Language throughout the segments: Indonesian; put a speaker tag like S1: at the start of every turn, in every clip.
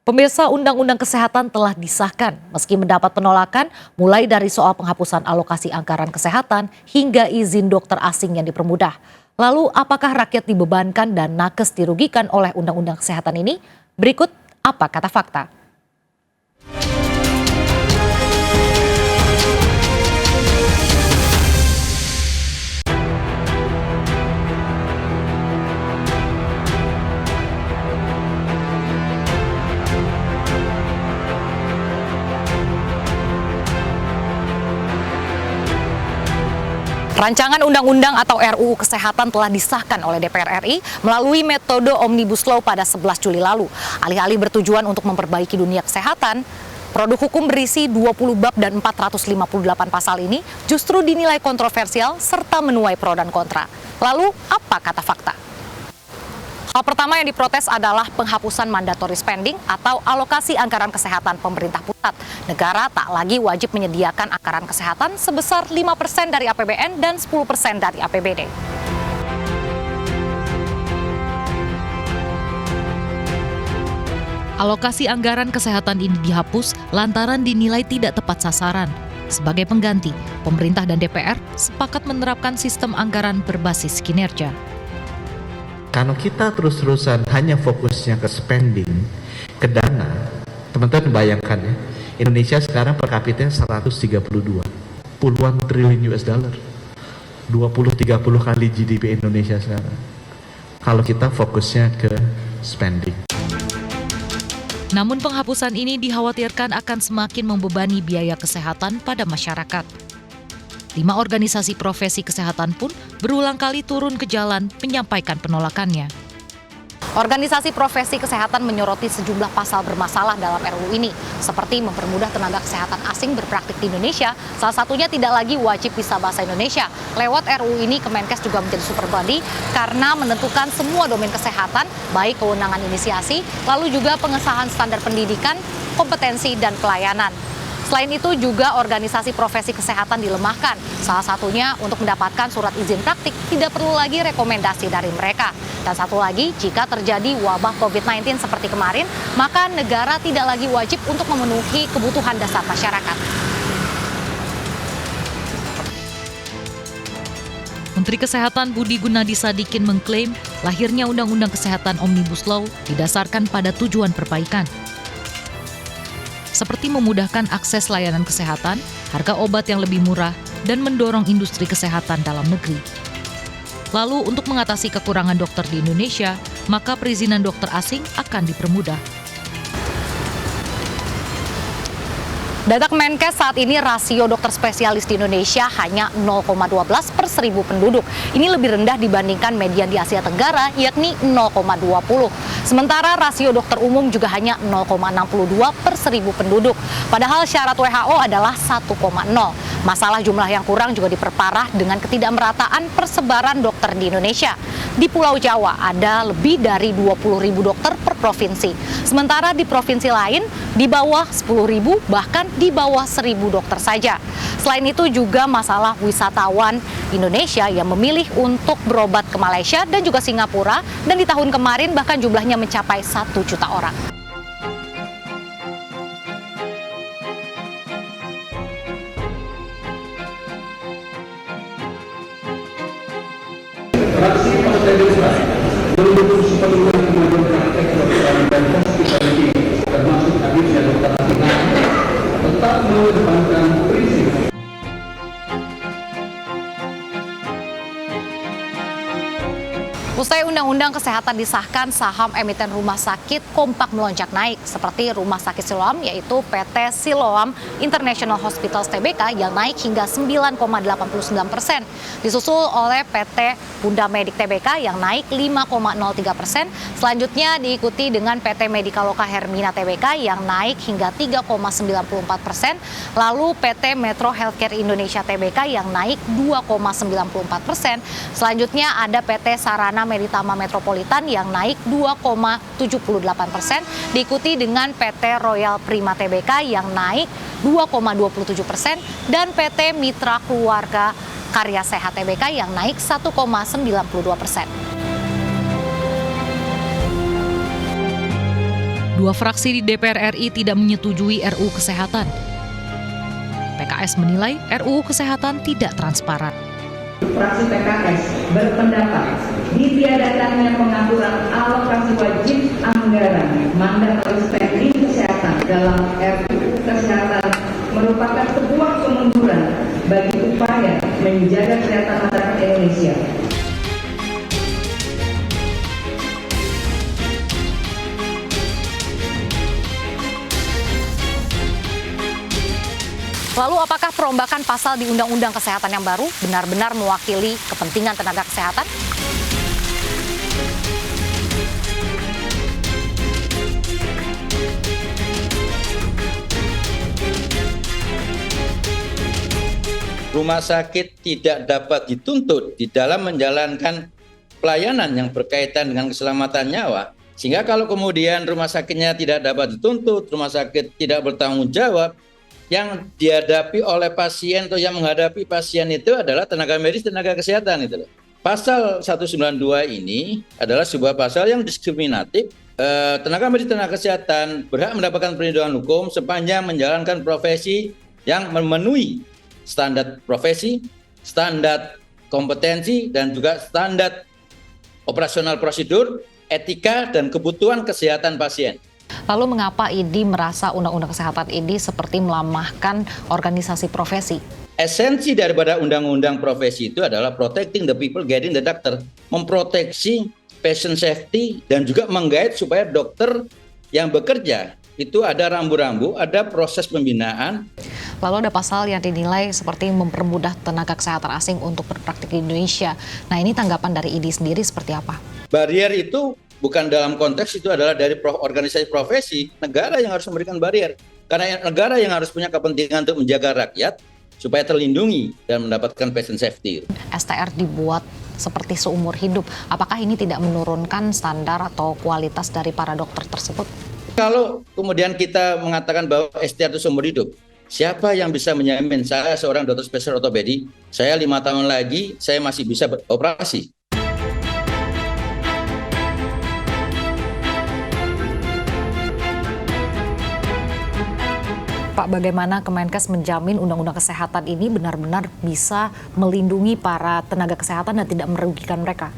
S1: Pemirsa, Undang-Undang Kesehatan telah disahkan meski mendapat penolakan mulai dari soal penghapusan alokasi anggaran kesehatan hingga izin dokter asing yang dipermudah. Lalu apakah rakyat dibebankan dan nakes dirugikan oleh Undang-Undang Kesehatan ini? Berikut apa kata fakta. Rancangan Undang-Undang atau RUU Kesehatan telah disahkan oleh DPR RI melalui metode Omnibus Law pada 11 Juli lalu. Alih-alih bertujuan untuk memperbaiki dunia kesehatan, produk hukum berisi 20 bab dan 458 pasal ini justru dinilai kontroversial serta menuai pro dan kontra. Lalu, apa kata fakta? Hal pertama yang diprotes adalah penghapusan mandatory spending atau alokasi anggaran kesehatan pemerintah pusat. Negara tak lagi wajib menyediakan anggaran kesehatan sebesar 5% dari APBN dan 10% dari APBD. Alokasi anggaran kesehatan ini dihapus lantaran dinilai tidak tepat sasaran. Sebagai pengganti, pemerintah dan DPR sepakat menerapkan sistem anggaran berbasis kinerja.
S2: Kalau kita terus-terusan hanya fokusnya ke spending, ke dana, teman-teman bayangkan ya, Indonesia sekarang per kapita 132, puluhan triliun US dollar, 20-30 kali GDP Indonesia sekarang. Kalau kita fokusnya ke spending.
S1: Namun penghapusan ini dikhawatirkan akan semakin membebani biaya kesehatan pada masyarakat. 5 organisasi profesi kesehatan pun berulang kali turun ke jalan menyampaikan penolakannya. Organisasi profesi kesehatan menyoroti sejumlah pasal bermasalah dalam RUU ini, seperti mempermudah tenaga kesehatan asing berpraktik di Indonesia, salah satunya tidak lagi wajib bisa bahasa Indonesia. Lewat RUU ini, Kemenkes juga menjadi super body karena menentukan semua domain kesehatan, baik kewenangan inisiasi, lalu juga pengesahan standar pendidikan, kompetensi, dan pelayanan. Selain itu juga organisasi profesi kesehatan dilemahkan. Salah satunya untuk mendapatkan surat izin praktik tidak perlu lagi rekomendasi dari mereka. Dan satu lagi, jika terjadi wabah COVID-19 seperti kemarin, maka negara tidak lagi wajib untuk memenuhi kebutuhan dasar masyarakat. Menteri Kesehatan Budi Gunadi Sadikin mengklaim lahirnya Undang-Undang Kesehatan Omnibus Law didasarkan pada tujuan perbaikan, seperti memudahkan akses layanan kesehatan, harga obat yang lebih murah, dan mendorong industri kesehatan dalam negeri. Lalu, untuk mengatasi kekurangan dokter di Indonesia, maka perizinan dokter asing akan dipermudah. Data Kemenkes saat ini rasio dokter spesialis di Indonesia hanya 0,12 per 1.000 penduduk. Ini lebih rendah dibandingkan median di Asia Tenggara, yakni 0,20. Sementara rasio dokter umum juga hanya 0,62 per 1.000 penduduk. Padahal syarat WHO adalah 1,0. Masalah jumlah yang kurang juga diperparah dengan ketidakmerataan persebaran dokter di Indonesia. Di Pulau Jawa ada lebih dari 20.000 dokter per provinsi. Sementara di provinsi lain di bawah 10.000 bahkan di bawah 1.000 dokter saja. Selain itu juga masalah wisatawan Indonesia yang memilih untuk berobat ke Malaysia dan juga Singapura, dan di tahun kemarin bahkan jumlahnya mencapai 1 juta orang.
S3: Fraksi Partai Demokrat mendukung sepenuhnya kemajuan praktek kedokteran dan hospitality, termasuk hadirnya dokter ringan, tetap mengedepankan prinsip.
S1: Usai Undang-Undang Kesehatan disahkan, saham emiten rumah sakit kompak melonjak naik, seperti Rumah Sakit Siloam, yaitu PT Siloam International Hospitals Tbk yang naik hingga 9,89%. Disusul oleh PT Bunda Medik Tbk yang naik 5,03%. Selanjutnya diikuti dengan PT Medikaloka Hermina Tbk yang naik hingga 3,94%. Lalu PT Metro Healthcare Indonesia Tbk yang naik 2,94%. Selanjutnya ada PT Sarana Meditama Metropolitan yang naik 2,78%, diikuti dengan PT Royal Prima Tbk yang naik 2,27% dan PT Mitra Keluarga Karya Sehat Tbk yang naik 1,92%. Dua fraksi di DPR RI tidak menyetujui RUU Kesehatan. PKS menilai RUU Kesehatan tidak transparan.
S4: Fraksi PKS berpendapat ditiadakannya pengaturan alokasi wajib anggaran mandatory spending kesehatan dalam RUU Kesehatan merupakan sebuah kemunduran bagi upaya menjaga kesehatan masyarakat Indonesia.
S5: Lalu apakah perombakan pasal di Undang-Undang Kesehatan yang baru benar-benar mewakili kepentingan tenaga kesehatan?
S6: Rumah sakit tidak dapat dituntut di dalam menjalankan pelayanan yang berkaitan dengan keselamatan nyawa, sehingga kalau kemudian rumah sakitnya tidak dapat dituntut, rumah sakit tidak bertanggung jawab, yang dihadapi oleh pasien atau yang menghadapi pasien itu adalah tenaga medis, tenaga kesehatan itu. Pasal 192 ini adalah sebuah pasal yang diskriminatif. Tenaga medis, tenaga kesehatan berhak mendapatkan perlindungan hukum sepanjang menjalankan profesi yang memenuhi standar profesi, standar kompetensi, dan juga standar operasional prosedur, etika, dan kebutuhan kesehatan pasien.
S5: Lalu mengapa IDI merasa Undang-Undang Kesehatan ini seperti melemahkan organisasi profesi?
S6: Esensi daripada undang-undang profesi itu adalah protecting the people, guiding the doctor. Memproteksi patient safety dan juga menggait supaya dokter yang bekerja itu ada rambu-rambu, ada proses pembinaan.
S5: Lalu ada pasal yang dinilai seperti mempermudah tenaga kesehatan asing untuk berpraktik di Indonesia. Nah, ini tanggapan dari IDI sendiri seperti apa?
S6: Barier itu bukan dalam konteks itu adalah dari organisasi profesi, negara yang harus memberikan barier. Karena negara yang harus punya kepentingan untuk menjaga rakyat supaya terlindungi dan mendapatkan patient safety.
S5: STR dibuat seperti seumur hidup. Apakah ini tidak menurunkan standar atau kualitas dari para dokter tersebut?
S6: Kalau kemudian kita mengatakan bahwa STR itu seumur hidup, siapa yang bisa menjamin saya seorang dokter spesialis ortopedi, saya 5 tahun lagi saya masih bisa beroperasi?
S5: Pak, bagaimana Kemenkes menjamin Undang-Undang Kesehatan ini benar-benar bisa melindungi para tenaga kesehatan dan tidak merugikan mereka?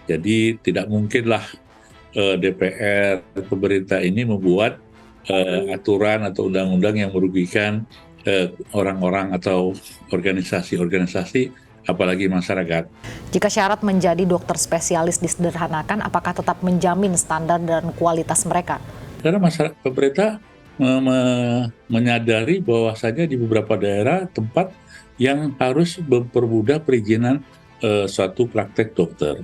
S7: Jadi tidak mungkinlah DPR, pemerintah ini membuat aturan atau undang-undang yang merugikan orang-orang atau organisasi-organisasi, apalagi masyarakat.
S5: Jika syarat menjadi dokter spesialis disederhanakan, apakah tetap menjamin standar dan kualitas mereka?
S7: Karena masyarakat, pemerintah menyadari bahwasanya di beberapa daerah tempat yang harus mempermudah perizinan suatu praktek dokter.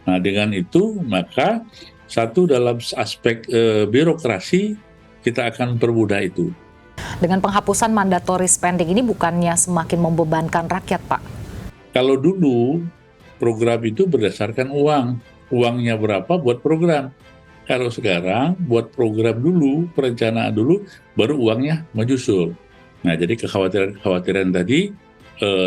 S7: Nah, dengan itu maka satu dalam aspek birokrasi kita akan mempermudah itu.
S5: Dengan penghapusan mandatory spending ini bukannya semakin membebankan rakyat, Pak?
S7: Kalau dulu program itu berdasarkan uangnya berapa buat program. Kalau sekarang buat program dulu, perencanaan dulu, baru uangnya menyusul. Nah, jadi kekhawatiran tadi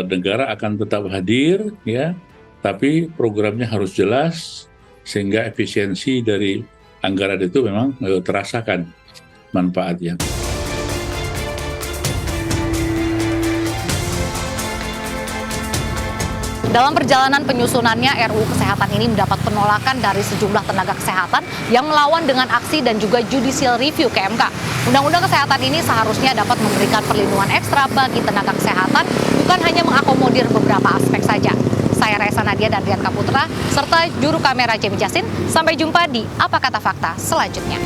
S7: negara akan tetap hadir, ya, tapi programnya harus jelas sehingga efisiensi dari anggaran itu memang terasakan manfaatnya.
S5: Dalam perjalanan penyusunannya, RUU Kesehatan ini mendapat penolakan dari sejumlah tenaga kesehatan yang melawan dengan aksi dan juga judicial review ke MK. Undang-Undang Kesehatan ini seharusnya dapat memberikan perlindungan ekstra bagi tenaga kesehatan, bukan hanya mengakomodir beberapa aspek saja. Saya Reza Nadia dan Rian Kaputra, serta juru kamera Jamie Jasin. Sampai jumpa di Apa Kata Fakta selanjutnya.